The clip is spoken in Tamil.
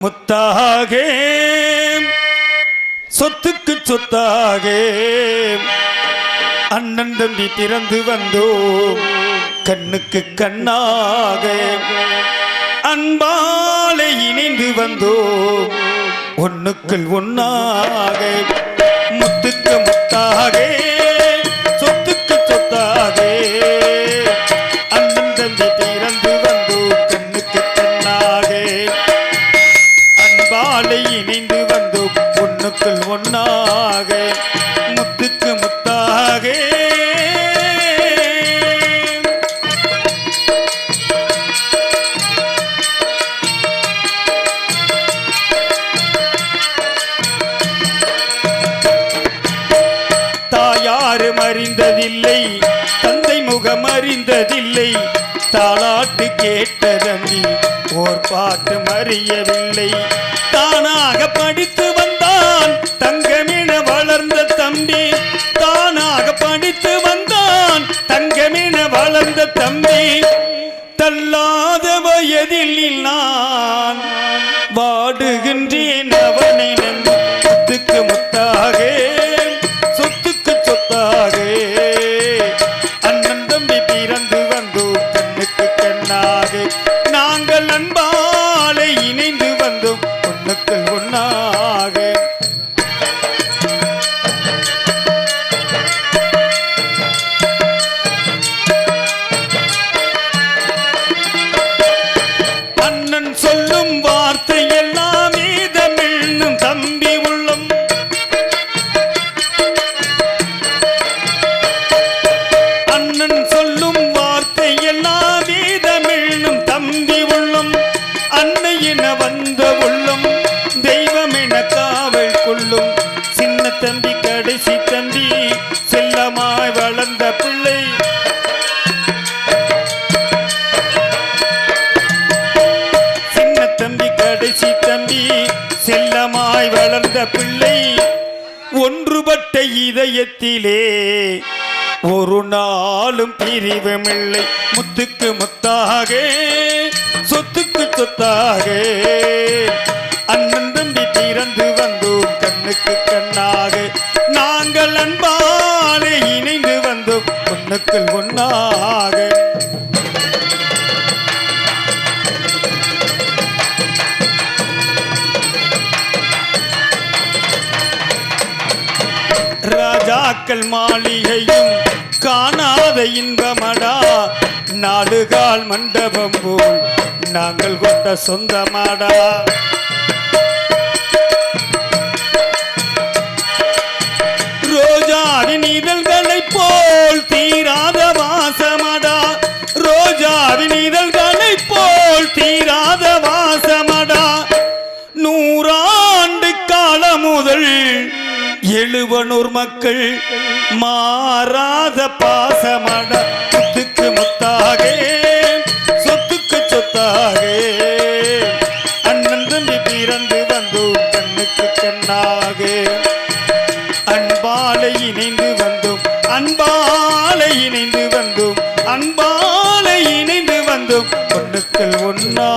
முத்தாக சொத்துக்கு சொத்தாக அண்ணன் தம்பி திறந்து வந்தோம் கண்ணுக்கு கண்ணாக அன்பாலே இணைந்து வந்தோம் ஒண்ணுக்குள் ஒன்னாக முத்துக்கு முத்தாக சொத்துக்கு சொத்தாக அண்ணன் தம்பி திறந்து வந்தோம் கண்ணுக்கு கண்ணாக அன்பாலே இணைந்து வந்தோம் ஒண்ணுக்குள் ஒன்னாக முத்துக்கு முத்தாக அறிந்ததில்லை தந்தை முகம் அறிந்ததில்லை தாளாட்டு கேட்டதம்பி ஓர் பாட்டு அறியவில்லை தானாக படித்து வந்தான் தங்கமென வளர்ந்த தம்பி தானாக படித்து வந்தான் தங்கமென வளர்ந்த தம்பி தள்ளாத வயதில் நான் வாடுகின்றேன் அவனை நம்பி முத்துக்கு முத்தாக அண்ணன் தம்பி பிறந்து வந்தோம் கண்ணுக்கு கண்ணாக நாங்கள் அன்பாலே இணைந்து வந்தோம் ஒண்ணுக்குள் ஒன்னாக அண்ணன் சொல்லும் வார்த்தை எல்லாம் தமிழும் தம்பி உள்ளம் அண்ணன் சொல்லும் வார்த்தை எல்லாம் தமிழும் தம்பி உள்ளம் அன்னை என வந்த உள்ளம் தெய்வம் என காவல் கொள்ளும் சின்ன தம்பி கடைசி தம்பி செல்லமாய் வளர்ந்த பிள்ளை சின்ன தம்பி கடைசி தம்பி செல்லமாய் வளர்ந்த பிள்ளை ஒன்றுபட்ட இதயத்திலே ஒரு நாளும் பிரிவுமில்லை முத்துக்கு முத்தாக சொத்துக்கு சொத்தாக அண்ணன் தம்பி திறந்து வந்தோம் கண்ணுக்கு கண்ணாக நாங்கள் அன்பாலே இணைந்து வந்தோம் ஒண்ணுக்குள் ஒன்னாக ராஜாக்கள் மாளிகையும் காணாத இன்பமடா நாடுகால் மண்டபம் போல் நாங்கள் கொண்ட சொந்தமாடா ரோஜாவின் இதழ்களைப் போல் தீராத வாசமடா ரோஜாவின் இதழ்களைப் போல் தீராத வாசமடா 100 ஆண்டு காலம் முதல் 70 மக்கள் மாறாத பாசமட முத்துக்கு முத்தாக சொத்துக்கு சொத்தாக அண்ணன் தம்பி பிறந்து வந்தோம் கண்ணுக்கு கண்ணாக அன்பாலை இணைந்து வந்தோம் அன்பாலை இணைந்து வந்தோம் அன்பாலை இணைந்து வந்தோம் ஒண்ணுக்குள் ஒன்னா